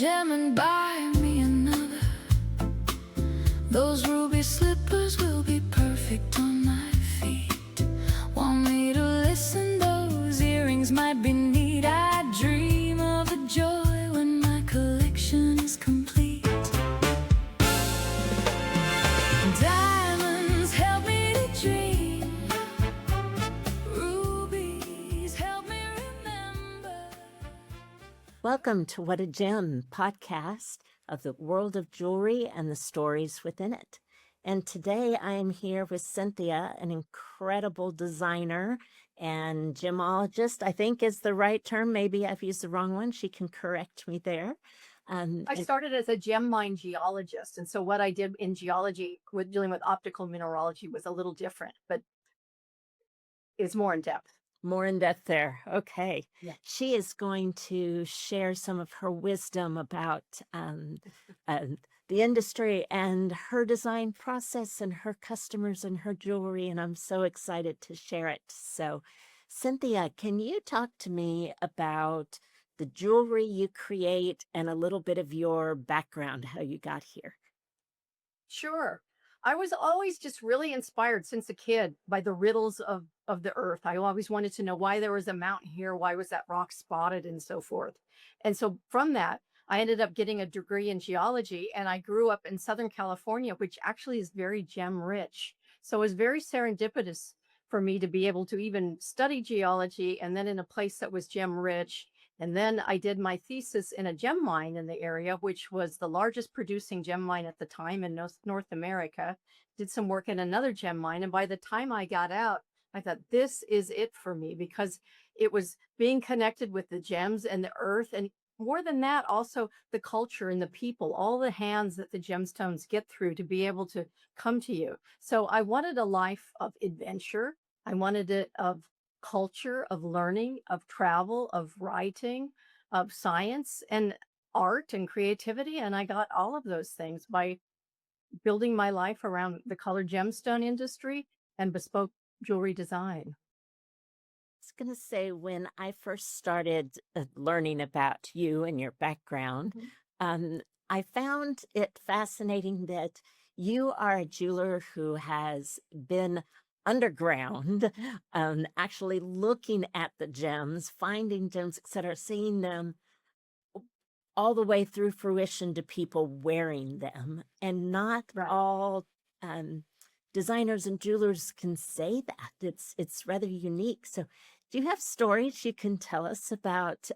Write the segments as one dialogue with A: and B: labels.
A: gem and buy me another. Those ruby slippers will be perfect on my feet. Want me to listen? Those earrings might be neat. I dream of a joy when my collection is complete. Diamonds help me to dream. Rubies help me remember.
B: Welcome to What a Gem podcast of the world of jewelry and the stories within it. And today I am here with Cynthia, an incredible designer and gemologist, I think is the right term. Maybe I've used the wrong one. She can correct me there.
C: I started as a gem mine geologist. And so what I did in geology with dealing with optical mineralogy was a little different, but is more in depth.
B: More in depth there. Okay.
C: Yeah.
B: She is going to share some of her wisdom about the industry and her design process and her customers and her jewelry. And I'm so excited to share it. So, Cynthia, can you talk to me about the jewelry you create and a little bit of your background, how you got here?
C: Sure. I was always just really inspired since a kid by the riddles of the earth. I always wanted to know why there was a mountain here, why was that rock spotted, and so forth. And so from that, I ended up getting a degree in geology, and I grew up in Southern California, which actually is very gem rich. So it was very serendipitous for me to be able to even study geology and then in a place that was gem rich. And then I did my thesis in a gem mine in the area, which was the largest producing gem mine at the time in North America. Did some work in another gem mine. And by the time I got out, I thought, this is it for me, because it was being connected with the gems and the earth. And more than that, also the culture and the people, all the hands that the gemstones get through to be able to come to you. So I wanted a life of adventure. I wanted it of culture, of learning, of travel, of writing, of science and art and creativity. And I got all of those things by building my life around the colored gemstone industry and bespoke jewelry design.
B: I was going to say, when I first started learning about you and your background, I found it fascinating that you are a jeweler who has been underground, actually looking at the gems, finding gems, etc., seeing them all the way through fruition to people wearing them. And not all designers and jewelers can say that. It's rather unique. So do you have stories you can tell us about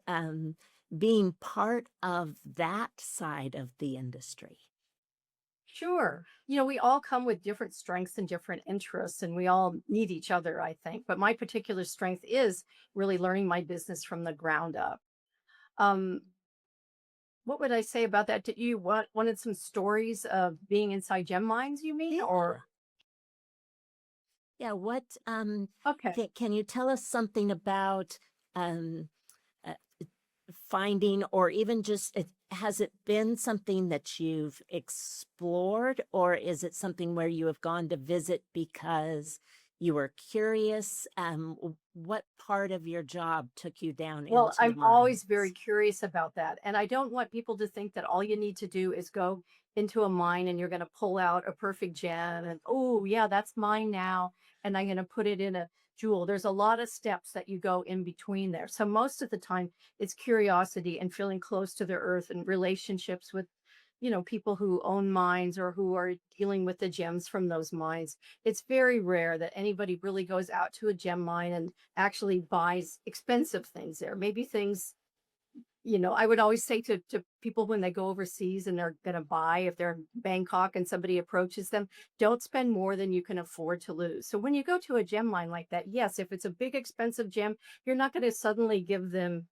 B: being part of that side of the industry?
C: Sure. You know, we all come with different strengths and different interests, and we all need each other, I think. But my particular strength is really learning my business from the ground up. What would I say about that? Did you wanted some stories of being inside gem mines, you mean? Or
B: yeah, what
C: okay.
B: can you tell us something about uh, finding, or even just has it been something that you've explored, or is it something where you have gone to visit because you were curious? What part of your job took you down
C: Well,
B: into
C: I'm
B: the
C: always very
B: mines?
C: curious about that. And I don't want people to think that all you need to do is go into a mine and you're going to pull out a perfect gem and, oh, yeah, that's mine now. And I'm going to put it in a jewel. There's a lot of steps that you go in between there. So most of the time, it's curiosity and feeling close to the earth and relationships with, you know, people who own mines or who are dealing with the gems from those mines. It's very rare that anybody really goes out to a gem mine and actually buys expensive things there. Maybe things, you know, I would always say to people when they go overseas and they're going to buy, if they're in Bangkok and somebody approaches them, don't spend more than you can afford to lose. So when you go to a gem mine like that, yes, if it's a big expensive gem, you're not going to suddenly give them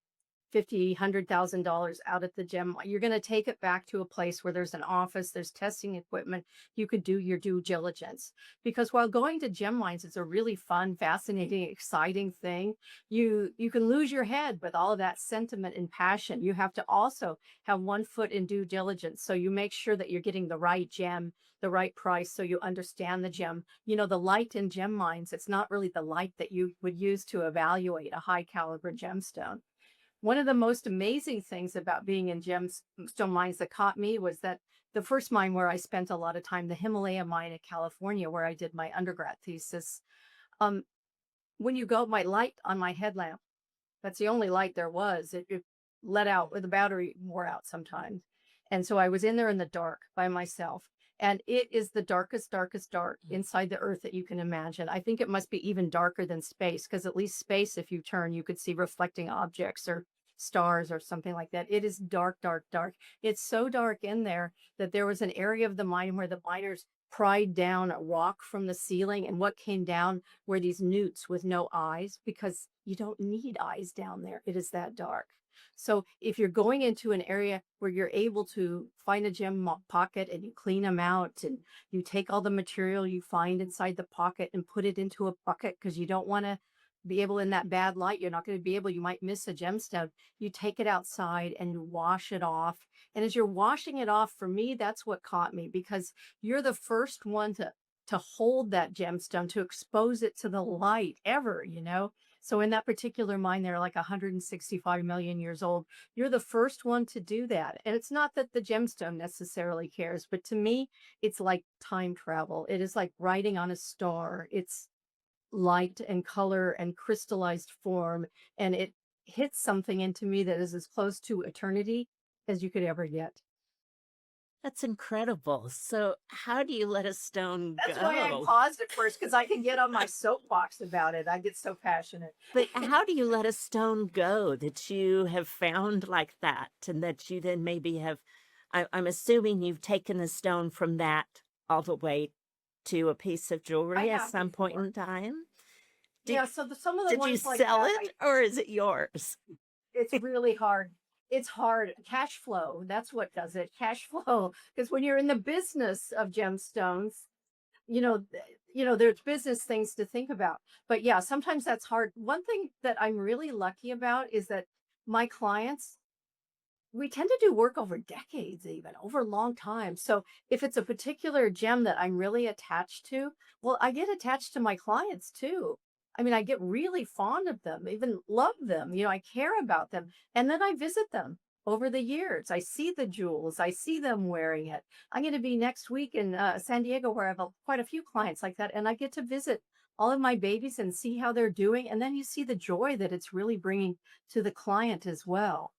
C: $50,000, $100,000 out at the gem. You're going to take it back to a place where there's an office, there's testing equipment. You could do your due diligence, because while going to gem mines is a really fun, fascinating, exciting thing, you can lose your head with all of that sentiment and passion. You have to also have one foot in due diligence. So you make sure that you're getting the right gem, the right price, so you understand the gem. You know, the light in gem mines, it's not really the light that you would use to evaluate a high caliber gemstone. one of the most amazing things about being in gemstone mines that caught me was that the first mine where I spent a lot of time, the Himalaya mine in California, where I did my undergrad thesis. Um, when you go, my light on my headlamp, that's the only light there was. It let out, the battery wore out sometimes. And so I was in there in the dark by myself. And it is the darkest, darkest dark inside the earth that you can imagine. I think it must be even darker than space, because at least space, if you turn, you could see reflecting objects or stars or something like that. It is dark, dark, dark. It's so dark in there that there was an area of the mine where the miners pried down a rock from the ceiling, and what came down were these newts with no eyes, because you don't need eyes down there. It is that dark. So if you're going into an area where you're able to find a gem pocket and you clean them out and you take all the material you find inside the pocket and put it into a bucket, because you don't want to be able, in that bad light, you're not going to be able, you might miss a gemstone. You take it outside and you wash it off. And as you're washing it off, for me, that's what caught me, because you're the first one to hold that gemstone, to expose it to the light ever, you know? So in that particular mine, they're like 165 million years old. You're the first one to do that. And it's not that the gemstone necessarily cares, but to me, it's like time travel. It is like writing on a star. It's light and color and crystallized form. And it hits something into me that is as close to eternity as you could ever get.
B: That's incredible. So how do you let a stone
C: That's why I
B: go?
C: paused at first, because I can get on my soapbox about it. I get so passionate.
B: But how do you let a stone go that you have found like that, and that you then maybe have, I'm assuming you've taken a stone from that all the way to a piece of
C: I
B: jewelry at
C: have
B: some point
C: before.
B: in time? Did,
C: Yeah, so some of the
B: did you
C: ones like
B: sell
C: that,
B: it, or is it yours?
C: it's really hard. It's hard. Cash flow, that's what does it. Cash flow. Because when you're in the business of gemstones, there's business things to think about. But yeah, sometimes that's hard. One thing that I'm really lucky about is that my clients, we tend to do work over decades, even over a long time. So if it's a particular gem that I'm really attached to, well, I get attached to my clients too. I mean, I get really fond of them, even love them. I care about them. And then I visit them over the years. I see the jewels, I see them wearing it. I'm going to be next week in San Diego, where I have quite a few clients like that. And I get to visit all of my babies and see how they're doing. And then you see the joy that it's really bringing to the client as well.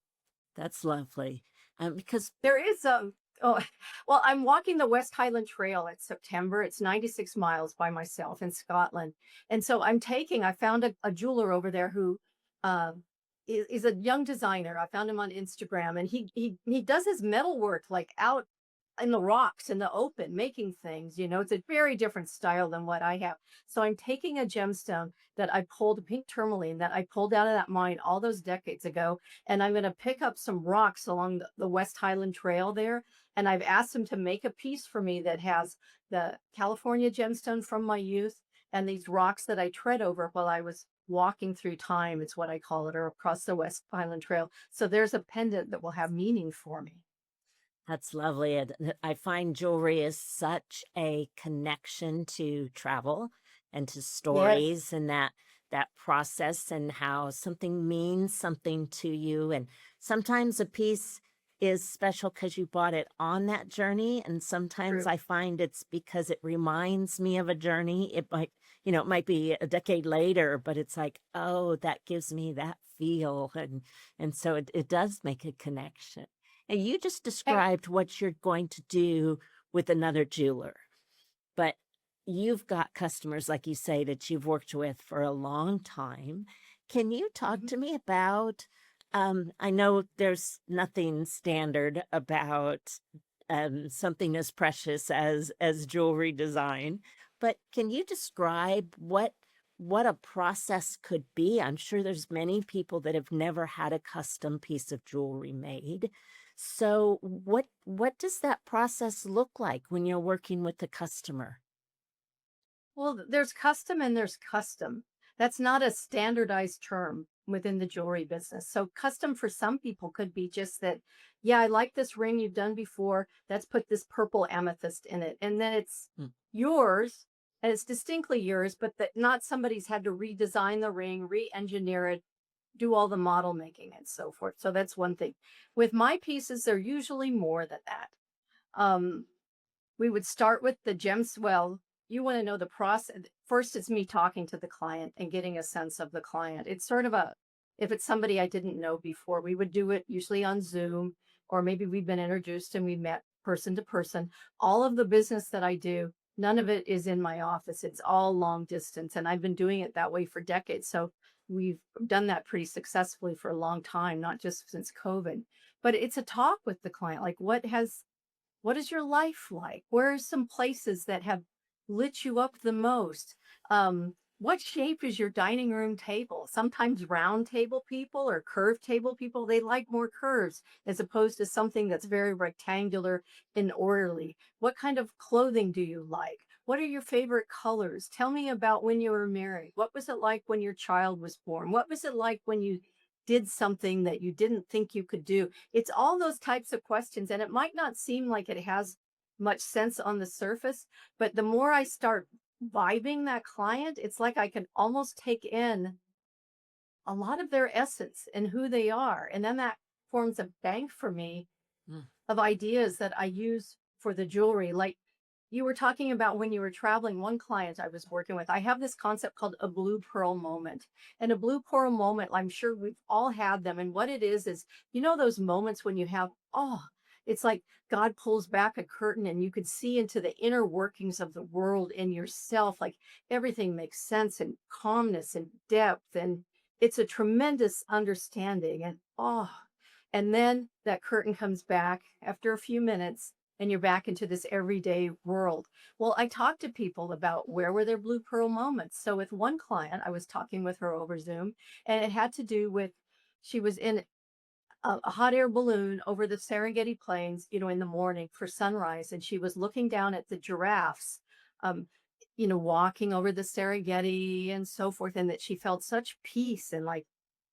B: That's lovely. Because
C: There is oh well, I'm walking the West Highland Trail at September. It's 96 miles by myself in Scotland. And so I found a jeweler over there who is a young designer. I found him on Instagram, and he does his metal work like out in the rocks in the open, making things. It's a very different style than what I have. So I'm taking a gemstone that I pulled, a pink tourmaline that I pulled out of that mine all those decades ago, and I'm going to pick up some rocks along the West Highland Trail there. And I've asked him to make a piece for me that has the California gemstone from my youth and these rocks that I tread over while I was walking through time. It's what I call it, or across the West Highland Trail. So there's a pendant that will have meaning for me.
B: that's lovely. And I find jewelry is such a connection to travel and to
C: Yes,
B: stories, and that process, and how something means something to you. And sometimes a piece is special because you bought it on that journey, and sometimes
C: true.
B: I find it's because it reminds me of a journey. It might be a decade later, but it's like, oh, that gives me that feel, and so it does make a connection. And you just
C: Hey,
B: described what you're going to do with another jeweler, but you've got customers, like you say, that you've worked with for a long time. Can you talk
C: mhm.
B: to me about? I know there's nothing standard about something as precious as jewelry design, but can you describe what a process could be? I'm sure there's many people that have never had a custom piece of jewelry made. So what does that process look like when you're working with the customer?
C: Well, there's custom and there's custom. That's not a standardized term within the jewelry business. So custom for some people could be just that, yeah, I like this ring you've done before. Let's put this purple amethyst in it. And then it's
B: Mm.
C: yours, and it's distinctly yours, but that not somebody's had to redesign the ring, re-engineer it, do all the model making and so forth. So that's one thing. With my pieces, they're usually more than that. Um, we would start with the gems. Well, you want to know the process. First, it's me talking to the client and getting a sense of the client. It's sort of a, if it's somebody I didn't know before, we would do it usually on Zoom, or maybe we've been introduced and we met person to person. All of the business that I do, none of it is in my office. It's all long distance. And I've been doing it that way for decades. So we've done that pretty successfully for a long time, not just since COVID. But it's a talk with the client, like what is your life like? Where are some places that have lit you up the most? What shape is your dining room table? Sometimes round table people or curved table people, they like more curves as opposed to something that's very rectangular and orderly. What kind of clothing do you like? What are your favorite colors? Tell me about when you were married. What was it like when your child was born? What was it like when you did something that you didn't think you could do? It's all those types of questions. And it might not seem like it has much sense on the surface, but the more I start vibing that client, it's like I can almost take in a lot of their essence and who they are. And then that forms a bank for me
B: Mm.
C: of ideas that I use for the jewelry. Like you were talking about when you were traveling, one client I was working with, I have this concept called a blue pearl moment. And a blue pearl moment, I'm sure we've all had them. And what it is, you know, those moments when you have, oh, it's like God pulls back a curtain and you could see into the inner workings of the world in yourself. Like everything makes sense and calmness and depth. And it's a tremendous understanding. And oh, and then that curtain comes back after a few minutes and you're back into this everyday world. Well, I talked to people about where were their blue pearl moments. So with one client, I was talking with her over Zoom, and it had to do with she was in a hot air balloon over the Serengeti plains, you know, in the morning for sunrise, and she was looking down at the giraffes, um, you know, walking over the Serengeti and so forth, and that she felt such peace and like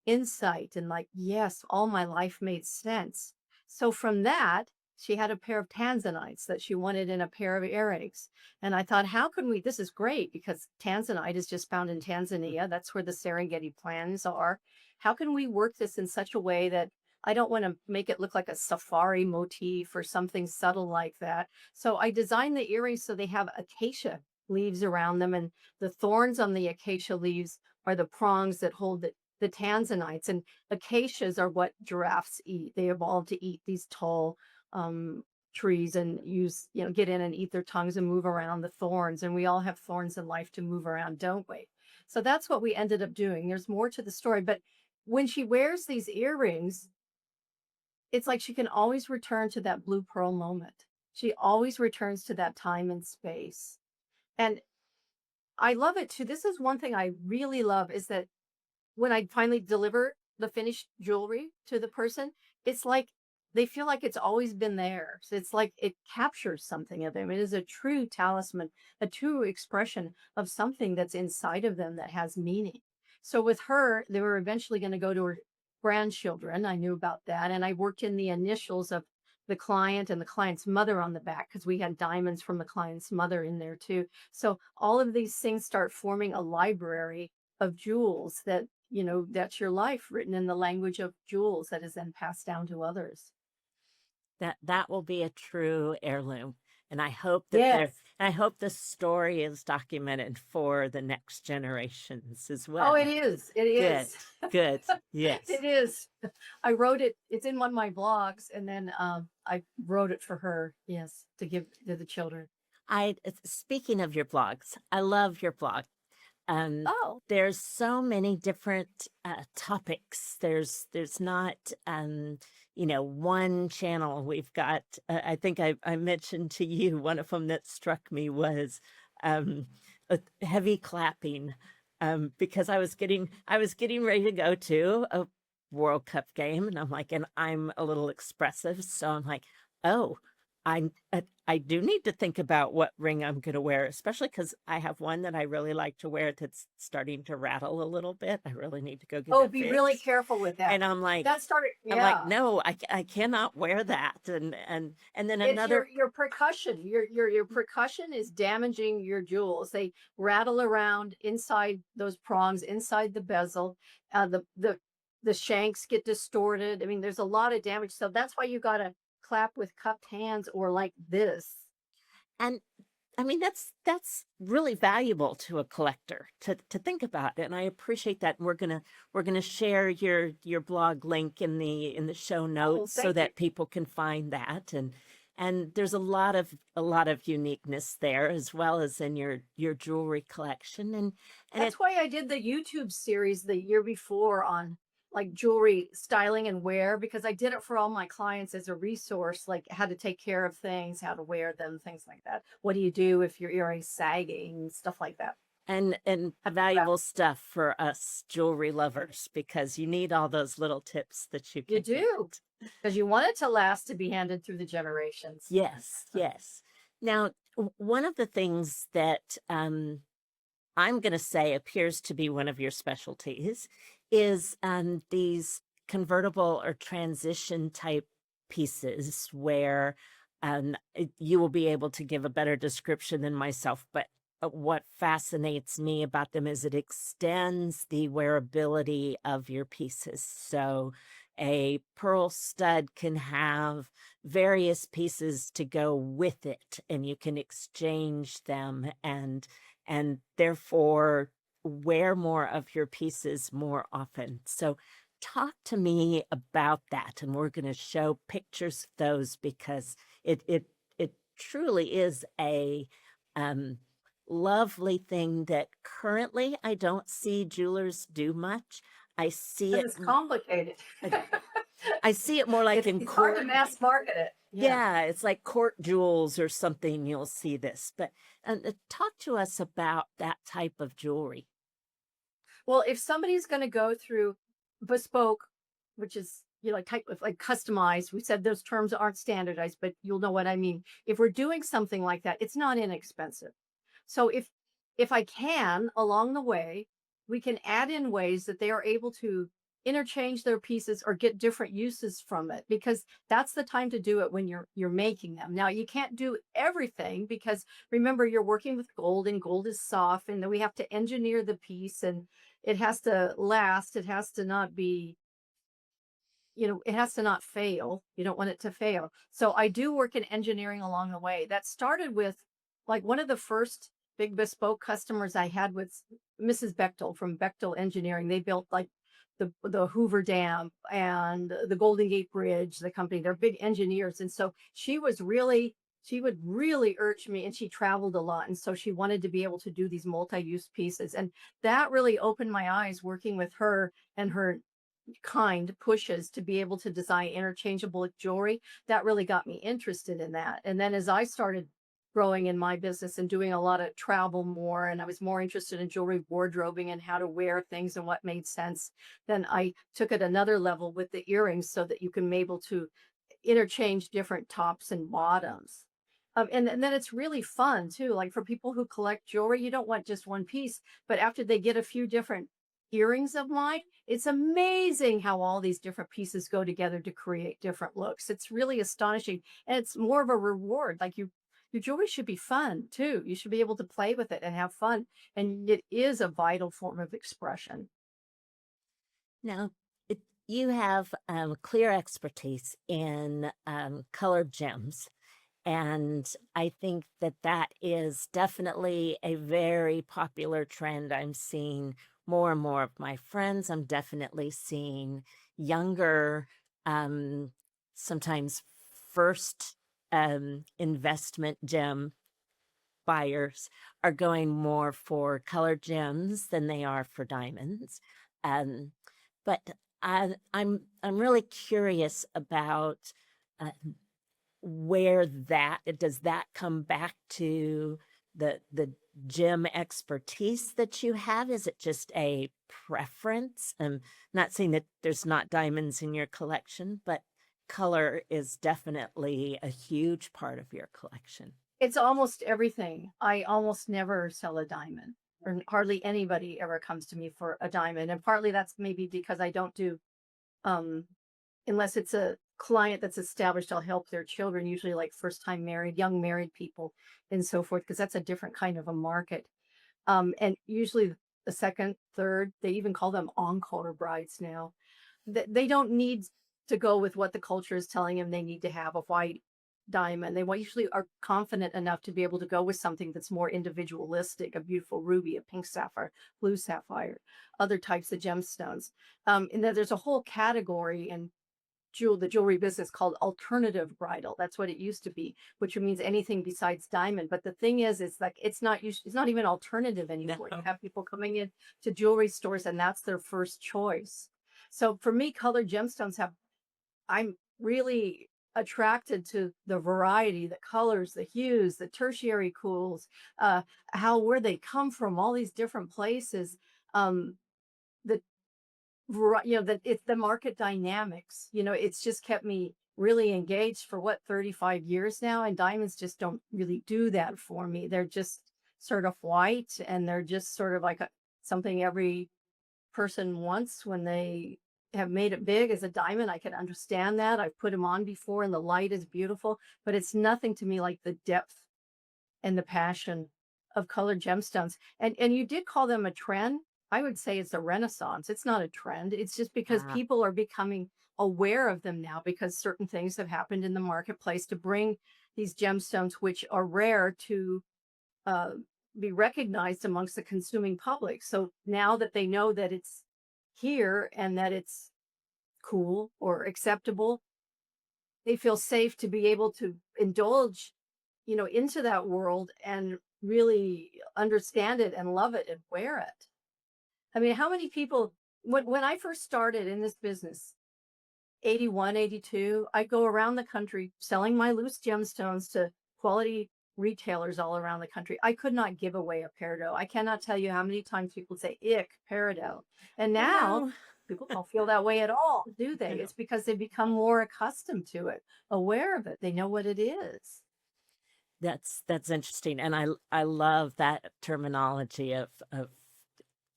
C: insight and like, yes, all my life made sense. So from that, she had a pair of tanzanites that she wanted in a pair of earrings. And I thought, how can we? This is great because tanzanite is just found in Tanzania. That's where the Serengeti plains are. How can we work this in such a way that I don't want to make it look like a safari motif or something subtle like that? So I designed the earrings so they have acacia leaves around them, and the thorns on the acacia leaves are the prongs that hold the tanzanites. And acacias are what giraffes eat. They evolved to eat these tall trees and use, you know, get in and eat their tongues and move around the thorns. And we all have thorns in life to move around, don't we? So that's what we ended up doing. There's more to the story. But when she wears these earrings, it's like she can always return to that blue pearl moment. She always returns to that time and space. And I love it too. This is one thing I really love is that when I finally deliver the finished jewelry to the person, it's like they feel like it's always been there. So it's like it captures something of them. It is a true talisman, a true expression of something that's inside of them that has meaning. So with her, they were eventually going to go to her grandchildren. I knew about that. And I worked in the initials of the client and the client's mother on the back because we had diamonds from the client's mother in there too. So all of these things start forming a library of jewels that, you know, that's your life written in the language of jewels that is then passed down to others.
B: That will be a true heirloom. And
C: Yes.
B: I hope the story is documented for the next generations as
C: Oh,
B: well.
C: it is. It
B: Good,
C: is.
B: good. Yes.
C: It is. I wrote it. It's in one of my blogs, and then I wrote it for her. Yes, to give to the children.
B: Speaking of your blogs, I love your blog.
C: Oh,
B: There's so many different topics. There's not one channel. We've got I think I mentioned to you one of them that struck me was a heavy clapping, because I was getting ready to go to a World Cup game, and I'm like, and I'm a little expressive, so I'm like, oh, I do need to think about what ring I'm going to wear, especially because I have one that I really like to wear that's starting to rattle a little bit. I really need to go get
C: oh,
B: that
C: be really
B: fixed.
C: careful with that.
B: And I'm like,
C: That started.
B: I'm like,
C: Yeah.
B: no, I cannot wear that. And then
C: It's
B: another,
C: your percussion. Your percussion is damaging your jewels. They rattle around inside those prongs, inside the bezel. The the shanks get distorted. I mean, there's a lot of damage. So that's why you got to clap with cupped hands or like this.
B: And I mean, that's really valuable to a collector to think about, and I appreciate that. And we're gonna share your blog link in the show
C: Oh,
B: notes so
C: thank you.
B: that people can find that. And there's a lot of uniqueness there, as well as in your jewelry collection. And it
C: That's why I did the YouTube series the year before on like jewelry styling and wear, because I did it for all my clients as a resource, like how to take care of things, how to wear them, things like that. What do you do if your earrings sagging, stuff like that.
B: and
C: How to wrap.
B: valuable stuff for us jewelry lovers, because you need all those little tips that you
C: You
B: can
C: do,
B: get.
C: because you want it to last, to be handed through the generations.
B: Yes, yes. Now, one of the things that I'm going to say appears to be one of your specialties is these convertible or transition type pieces where you will be able to give a better description than myself. But what fascinates me about them is it extends the wearability of your pieces. So a pearl stud can have various pieces to go with it, and you can exchange them and therefore wear more of your pieces more often. So talk to me about that, and we're going to show pictures of those, because it truly is a lovely thing that currently I don't see jewelers do much. I see
C: Because
B: it
C: it's complicated.
B: I see it more like in
C: It's hard
B: court.
C: to mass market it. Yeah.
B: Yeah, it's like court jewels or something. You'll see this, but talk to us about that type of jewelry.
C: Well, if somebody's going to go through bespoke, which is, you know, like type of like customized, we said those terms aren't standardized, but you'll know what I mean. If we're doing something like that, it's not inexpensive. So if I can along the way, we can add in ways that they are able to interchange their pieces or get different uses from it, because that's the time to do it when you're making them. Now, you can't do everything, because remember, you're working with gold and gold is soft, and then we have to engineer the piece, and it has to last. It has to not be, you know, it has to not fail. You don't want it to fail. So I do work in engineering along the way. That started with like one of the first big bespoke customers I had was Mrs. Bechtel from Bechtel Engineering. They built like the Hoover Dam and the Golden Gate Bridge, the company. They're big engineers. And so she would really urge me, and she traveled a lot. And so she wanted to be able to do these multi-use pieces. And that really opened my eyes working with her and her kind pushes to be able to design interchangeable jewelry. That really got me interested in that. And then as I started growing in my business and doing a lot of travel more, and I was more interested in jewelry wardrobing and how to wear things and what made sense, then I took it another level with the earrings, so that you can be able to interchange different tops and bottoms. And then it's really fun too. Like for people who collect jewelry, you don't want just one piece, but after they get a few different earrings of mine, it's amazing how all these different pieces go together to create different looks. It's really astonishing. And it's more of a reward. Like your jewelry should be fun too. You should be able to play with it and have fun. And it is a vital form of expression.
B: Now, you have clear expertise in colored gems. And I think that that is definitely a very popular trend. I'm seeing more and more of my friends. I'm definitely seeing younger, um, sometimes first investment gem buyers are going more for colored gems than they are for diamonds. Um, but I'm really curious about uh, where that does that come back to the gem expertise that you have? Is it just a preference? I'm not saying that there's not diamonds in your collection, but color is definitely a huge part of your collection.
C: It's almost everything. I almost never sell a diamond, or hardly anybody ever comes to me for a diamond. And partly that's maybe because I don't do, um, unless it's a client that's established, I'll help their children, usually like first time married, young married people and so forth, because that's a different kind of a market. And usually the second, third, they even call them encore brides now. they don't need to go with what the culture is telling them they need to have a white diamond. They usually are confident enough to be able to go with something that's more individualistic, a beautiful ruby, a pink sapphire, blue sapphire, other types of gemstones. And then there's a whole category in the jewelry business called alternative bridal. That's what it used to be, which means anything besides diamond. But the thing is, it's like it's not even alternative anymore.
B: No.
C: You have people coming in to jewelry stores and that's their first choice. So for me, colored gemstones I'm really attracted to the variety, the colors, the hues, the tertiary cools, where they come from, all these different places. The that it's the market dynamics, it's just kept me really engaged for 35 years now. And diamonds just don't really do that for me. They're just sort of white and they're just sort of like something every person wants when they have made it big as a diamond. I can understand that. I've put them on before and the light is beautiful, but it's nothing to me like the depth and the passion of colored gemstones. And you did call them a trend. I would say it's a renaissance. It's not a trend. It's just because
B: Ah,
C: people are becoming aware of them now because certain things have happened in the marketplace to bring these gemstones, which are rare, to uh, be recognized amongst the consuming public. So now that they know that it's here and that it's cool or acceptable, they feel safe to be able to indulge, into that world and really understand it and love it and wear it. I mean, how many people, when I first started in this business, 81, 82, I go around the country selling my loose gemstones to quality retailers all around the country. I could not give away a peridot. I cannot tell you how many times people say, ick, peridot. And now
B: no,
C: people don't feel that way at all, do they?
B: no.
C: It's because they become more accustomed to it, aware of it. They know what it is.
B: That's interesting, and I love that terminology of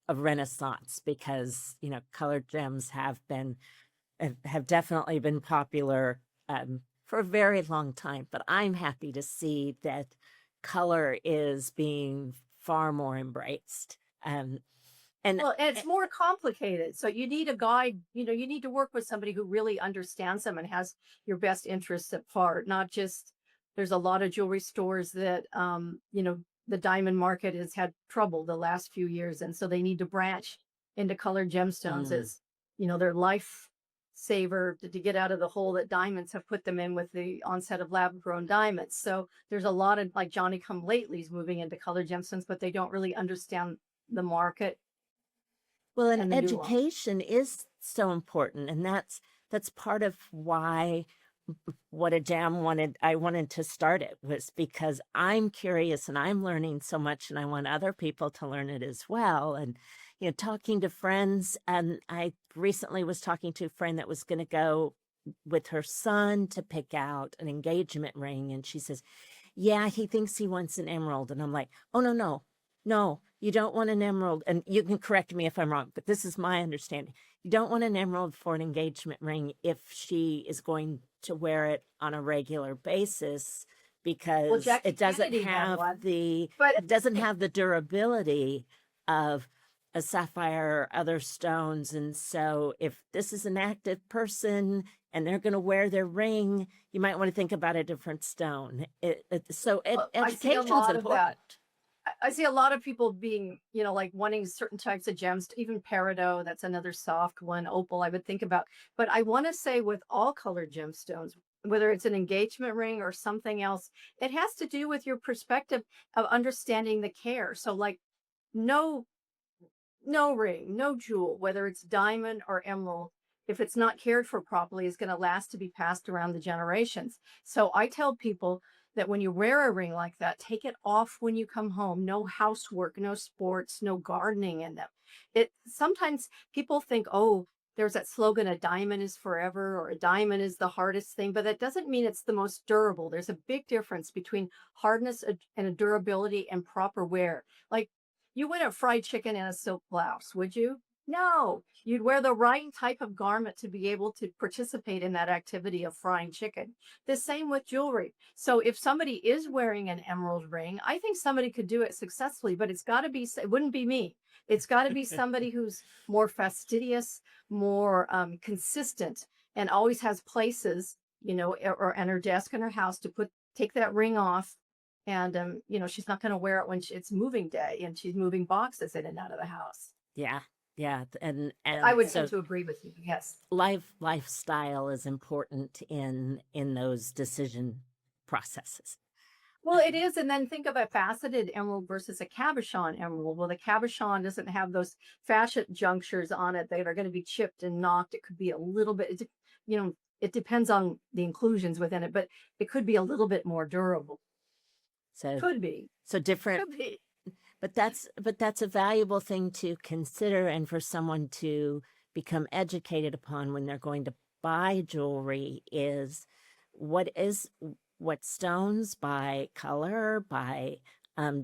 B: Renaissance because colored gems have definitely been popular for a very long time. But I'm happy to see that color is being far more embraced. And
C: Well, it's more complicated. So you need a guide, you need to work with somebody who really understands them and has your best interests at heart, not just, there's a lot of jewelry stores that, the diamond market has had trouble the last few years. And so they need to branch into colored gemstones
B: mm,
C: as, their life saver to get out of the hole that diamonds have put them in with the onset of lab grown diamonds. So there's a lot of like Johnny come latelys moving into colored gemstones, but they don't really understand the market
B: well, and
C: and the nuance.
B: education is so important, and that's part of why what a jam I wanted to start it was because I'm curious and I'm learning so much and I want other people to learn it as well. And talking to friends, and I recently was talking to a friend that was going to go with her son to pick out an engagement ring, and she says, yeah, he thinks he wants an emerald. And I'm like, oh, no, you don't want an emerald. And you can correct me if I'm wrong, but this is my understanding. You don't want an emerald for an engagement ring if she is going to wear it on a regular basis
C: Well,
B: because
C: Jackie Kennedy had one, but
B: it doesn't have the durability of a sapphire or other stones. And so if this is an active person and they're going to wear their ring, you might want to think about a different stone.
C: I see a
B: Education's
C: lot of that.
B: important.
C: I see a lot of people being, like wanting certain types of gems, even peridot, that's another soft one, opal I would think about. But I want to say with all colored gemstones, whether it's an engagement ring or something else, it has to do with your perspective of understanding the care. So like no no ring, no jewel, whether it's diamond or emerald, if it's not cared for properly, is going to last to be passed around the generations. So I tell people that when you wear a ring like that, take it off when you come home. No housework, no sports, no gardening in them. It sometimes people think, oh, there's that slogan, a diamond is forever, or a diamond is the hardest thing, but that doesn't mean it's the most durable. There's a big difference between hardness and a durability and proper wear. Like, you wouldn't have fried chicken in a silk blouse, would you? No, you'd wear the right type of garment to be able to participate in that activity of frying chicken. The same with jewelry. So if somebody is wearing an emerald ring, I think somebody could do it successfully, but it's got to be, it wouldn't be me. It's got to be somebody who's more fastidious, more consistent, and always has places, or and her desk in her house to take that ring off. And she's not going to wear it when it's moving day and she's moving boxes in and out of the house.
B: Yeah. Yeah.
C: I would
B: So
C: tend to agree with you. Yes.
B: lifestyle is important in those decision processes.
C: Well, it is. And then think of a faceted emerald versus a cabochon emerald. Well, the cabochon doesn't have those facet junctures on it that are going to be chipped and knocked. It could be a little bit, it depends on the inclusions within it, but it could be a little bit more durable.
B: So
C: Could be.
B: So different,
C: Could be.
B: but that's a valuable thing to consider, and for someone to become educated upon when they're going to buy jewelry is what stones, by color, by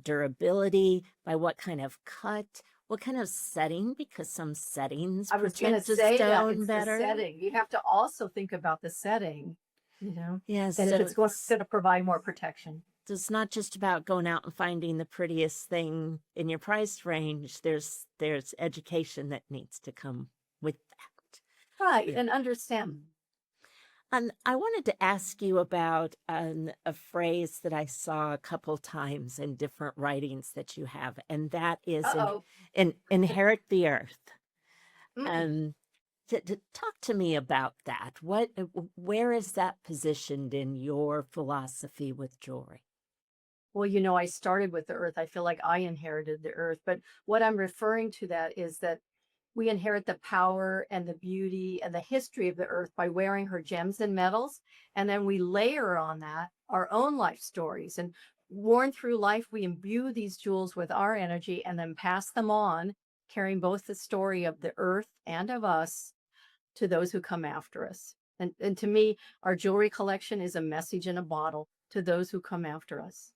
B: durability, by what kind of cut, what kind of setting, because some settings
C: I was going to
B: protect the
C: say that
B: stone
C: it's the
B: better.
C: setting. You have to also think about the setting,
B: Yes,
C: and
B: so
C: if it's going to provide more protection.
B: it's not just about going out and finding the prettiest thing in your price range. There's education that needs to come with that.
C: Right.
B: Yeah.
C: And understand.
B: And I wanted to ask you about a phrase that I saw a couple times in different writings that you have, and that is inherit the earth.
C: Mm.
B: To talk to me about that. Where is that positioned in your philosophy with jewelry?
C: Well, I started with the earth. I feel like I inherited the earth. But what I'm referring to that is that we inherit the power and the beauty and the history of the earth by wearing her gems and metals. And then we layer on that our own life stories. And worn through life, we imbue these jewels with our energy and then pass them on, carrying both the story of the earth and of us to those who come after us. And to me, our jewelry collection is a message in a bottle to those who come after us.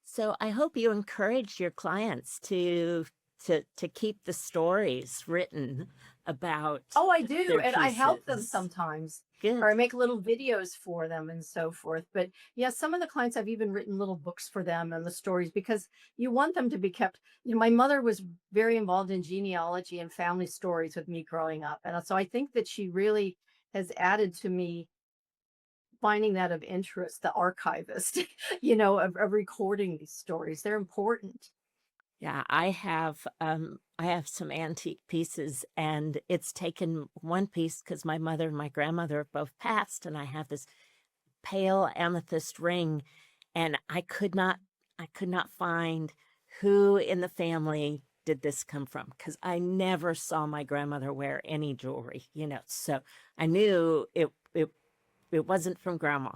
B: So I hope you encourage your clients to keep the stories written about.
C: Oh, I do.
B: their
C: And I help them
B: pieces.
C: sometimes,
B: Good.
C: or I make little videos for them and so forth. But yeah, some of the clients, I've even written little books for them and the stories, because you want them to be kept. My mother was very involved in genealogy and family stories with me growing up. And so I think that she really has added to me finding that of interest, the archivist, of recording these stories. They're important.
B: Yeah, I have some antique pieces, and it's taken one piece because my mother and my grandmother have both passed, and I have this pale amethyst ring, and I could not find who in the family did this come from, because I never saw my grandmother wear any jewelry, so I knew it wasn't from grandma.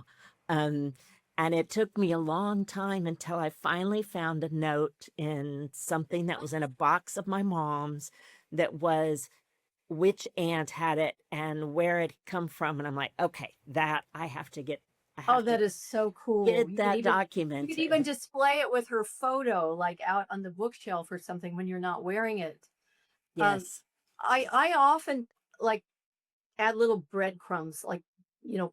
B: And it took me a long time until I finally found a note in something that was in a box of my mom's that was which aunt had it and where it come from. And I'm like, okay, that I have to get.
C: That is so cool.
B: Get that documented.
C: You could even display it with her photo, like out on the bookshelf or something when you're not wearing it.
B: Yes.
C: I often like add little breadcrumbs, like,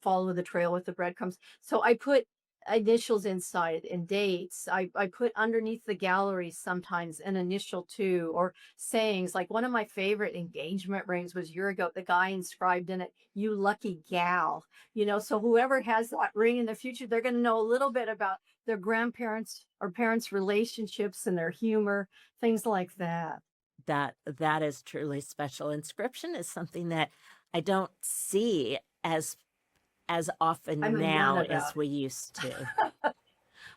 C: follow the trail with the breadcrumbs. So I put initials inside and dates. I put underneath the gallery sometimes an initial too, or sayings. Like one of my favorite engagement rings was a year ago. The guy inscribed in it, "You lucky gal." So whoever has that ring in the future, they're going to know a little bit about their grandparents or parents' relationships and their humor, things like that.
B: That is truly special. Inscription is something that I don't see as often now as we used to.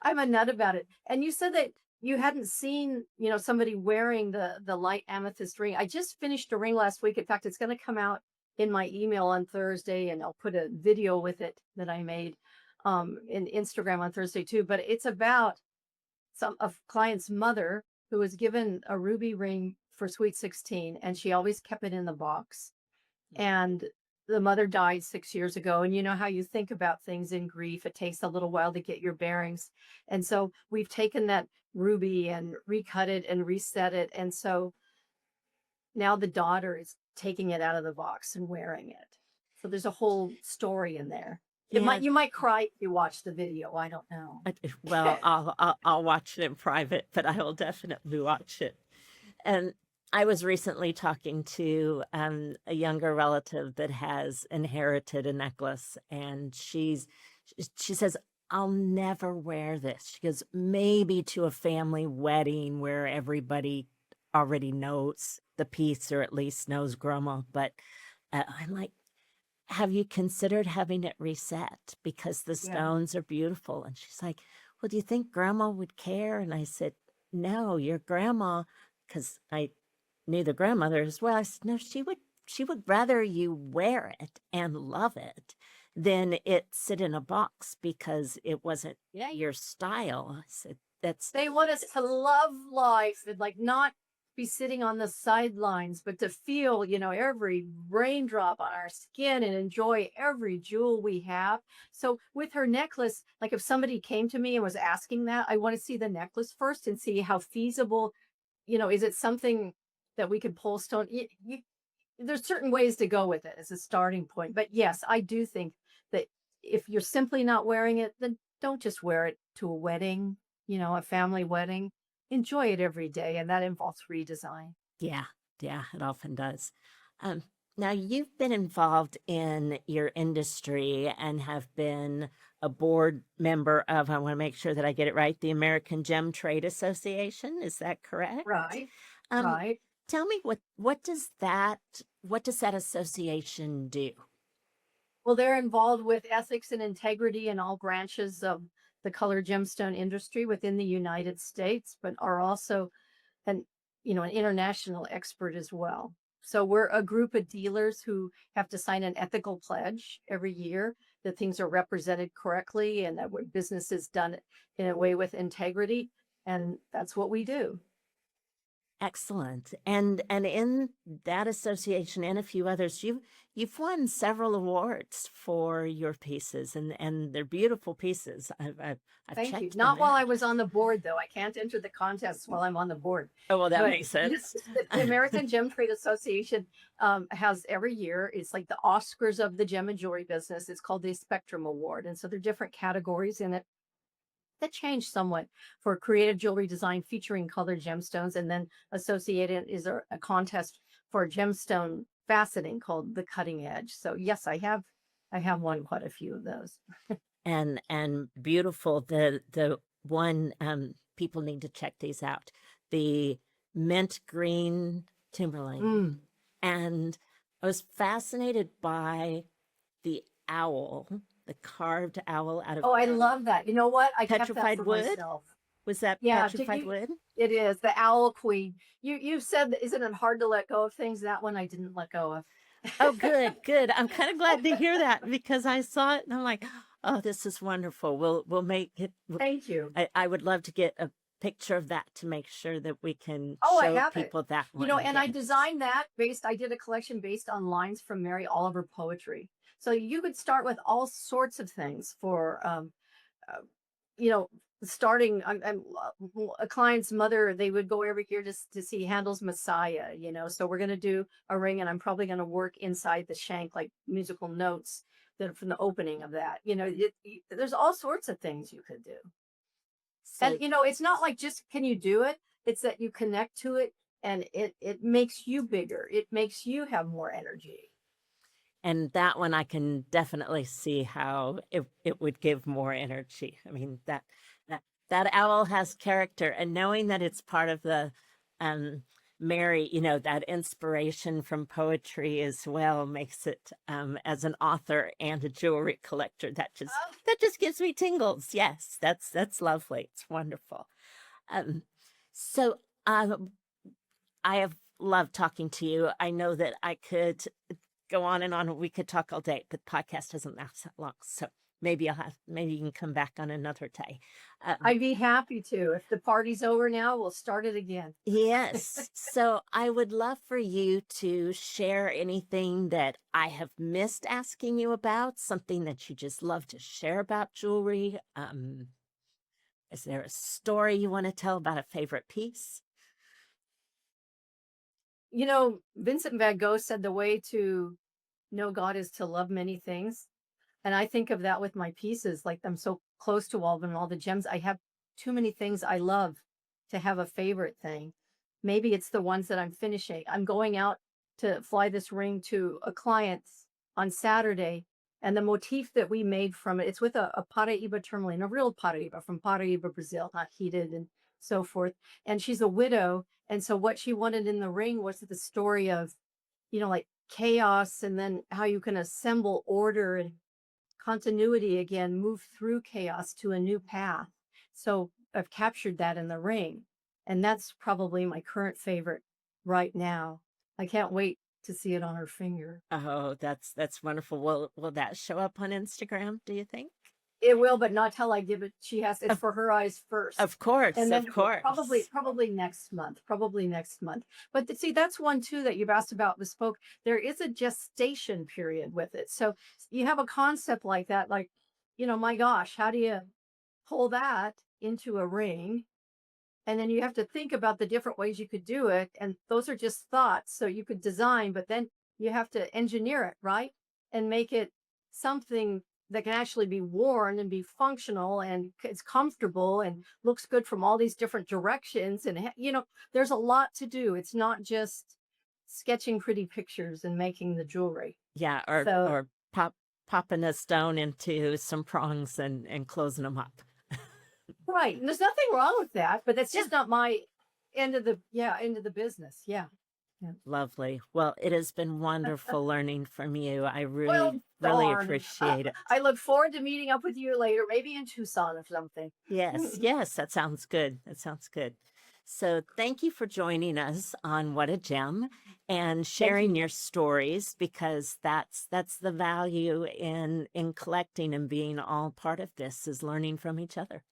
C: I'm a nut about it. And you said that you hadn't seen, somebody wearing the light amethyst ring. I just finished a ring last week. In fact, it's going to come out in my email on Thursday, and I'll put a video with it that I made in Instagram on Thursday too. But it's about a client's mother who was given a ruby ring for Sweet 16, and she always kept it in the box. And the mother died 6 years ago. And you know how you think about things in grief, it takes a little while to get your bearings. And so we've taken that ruby and recut it and reset it. And so now the daughter is taking it out of the box and wearing it. So there's a whole story in there.
B: Yeah.
C: You might cry if you watch the video. I don't know.
B: Well, I'll watch it in private, but I will definitely watch it. And I was recently talking to a younger relative that has inherited a necklace, and she says, "I'll never wear this." She goes, "Maybe to a family wedding where everybody already knows the piece, or at least knows grandma." But I'm like, "Have you considered having it reset? Because the
C: Yeah.
B: stones are beautiful." And she's like, "Well, do you think grandma would care?" And I said, "No, your grandma," because I knew the grandmother as well. I said, "No, she would rather you wear it and love it than it sit in a box because it wasn't
C: Yeah.
B: your style." I said, "That's
C: They want us to love life and like not be sitting on the sidelines, but to feel, every raindrop on our skin and enjoy every jewel we have. So with her necklace, like if somebody came to me and was asking that, I want to see the necklace first and see how feasible, is it something that we could pull stone? There's certain ways to go with it as a starting point. But yes, I do think that if you're simply not wearing it, then don't just wear it to a wedding, a family wedding. Enjoy it every day. And that involves redesign.
B: Yeah, yeah, it often does." Um, Now, you've been involved in your industry and have been a board member of, I want to make sure that I get it right, the American Gem Trade Association. Is that correct?
C: Right.
B: Um,
C: Right.
B: Tell me, what does that association do?
C: Well, they're involved with ethics and integrity in all branches of the colored gemstone industry within the United States, but are also an an international expert as well. So we're a group of dealers who have to sign an ethical pledge every year that things are represented correctly and that what business is done in a way with integrity. And that's what we do.
B: Excellent. And in that association and a few others, you've won several awards for your pieces, and they're beautiful pieces. I've
C: Thank you.
B: checked them
C: Not while
B: out.
C: I was on the board, though. I can't enter the contests while I'm on the board.
B: Oh, well, that
C: But
B: makes sense.
C: the American Gem Trade Association has every year, it's like the Oscars of the gem and jewelry business. It's called the Spectrum Award. And so there are different categories in it that change somewhat for creative jewelry design featuring colored gemstones. And then associated is a contest for gemstone faceting called the Cutting Edge. So yes, I have won quite a few of those.
B: And beautiful. The one, people need to check these out. The mint green timberline.
C: Mm.
B: And I was fascinated by the owl, the carved owl out of
C: Oh, I love that. You know what? I kept that
B: petrified
C: for
B: wood.
C: myself.
B: Was that
C: Yeah,
B: petrified wood?
C: it is the owl queen. You said, that, isn't it hard to let go of things? That one I didn't let go of.
B: Oh, good, good. I'm kind of glad to hear that because I saw it and I'm like, "Oh, this is wonderful. We'll make it."
C: Thank you.
B: I would love to get a picture of that to make sure that we can
C: Oh, I
B: show
C: have it.
B: people that one
C: And I
B: again.
C: designed that I did a collection based on lines from Mary Oliver poetry. So you could start with all sorts of things for, uh, you know, starting a client's mother, they would go every year to see Handel's Messiah, so we're going to do a ring and I'm probably going to work inside the shank, like musical notes that are from the opening of that, there's all sorts of things you could do. And,
B: So,
C: it's not like just can you do it? It's that you connect to it and it makes you bigger. It makes you have more energy.
B: and that one I can definitely see how it would give more energy. I mean, that that owl has character, and knowing that it's part of the Mary, that inspiration from poetry as well makes it, as an author and a jewelry collector, that just gives me tingles. Yes, that's lovely. It's wonderful. Um, so I have loved talking to you. I know that I could go on and on. We could talk all day, but the podcast doesn't last that long. So maybe you can come back on another day.
C: I'd be happy to. If the party's over now, we'll start it again.
B: Yes. So I would love for you to share anything that I have missed asking you about, something that you just love to share about jewelry. Is there a story you want to tell about a favorite piece?
C: Vincent van Gogh said the way to know God is to love many things. And I think of that with my pieces, like I'm so close to all of them, all the gems. I have too many things I love to have a favorite thing. maybe it's the ones that I'm finishing. I'm going out to fly this ring to a client's on Saturday, and the motif that we made from it, it's with a Paraíba tourmaline, a real Paraíba from Paraíba, Brazil, not heated and so forth. And she's a widow. And so what she wanted in the ring was the story of, like chaos, and then how you can assemble order and continuity again, move through chaos to a new path. So I've captured that in the ring. And that's probably my current favorite right now. I can't wait to see it on her finger.
B: Oh, that's wonderful. Will that show up on Instagram, do you think?
C: It will, but not till I give it. It's
B: Of,
C: for her eyes first.
B: of course,
C: And then
B: of course.
C: probably next month, probably next month. But see, that's one too that you've asked about bespoke. There is a gestation period with it. So you have a concept like that, like, my gosh, how do you pull that into a ring? And then you have to think about the different ways you could do it. And those are just thoughts. So you could design, but then you have to engineer it, right? And make it something that can actually be worn and be functional and it's comfortable and looks good from all these different directions. And, there's a lot to do. It's not just sketching pretty pictures and making the jewelry.
B: Yeah,
C: So,
B: or popping a stone into some prongs and closing them up.
C: right. And there's nothing wrong with that, but that's
B: Yeah.
C: just not my end of the business. Yeah. Yeah.
B: Lovely. Well, it has been wonderful learning from you. I
C: Well,
B: really
C: darn.
B: appreciate it.
C: I look forward to meeting up with you later, maybe in Tucson or something.
B: Yes, that sounds good. That sounds good. So thank you for joining us on What a Gem and
C: Thank
B: sharing
C: you.
B: your stories, because that's the value in collecting and being all part of this, is learning from each other.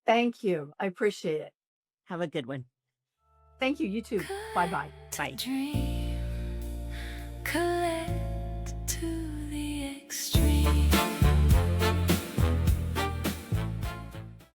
C: Thank you. I appreciate it.
B: Have a good one.
C: Thank you. You too. Bye-bye.
B: Bye.
A: Dream, collect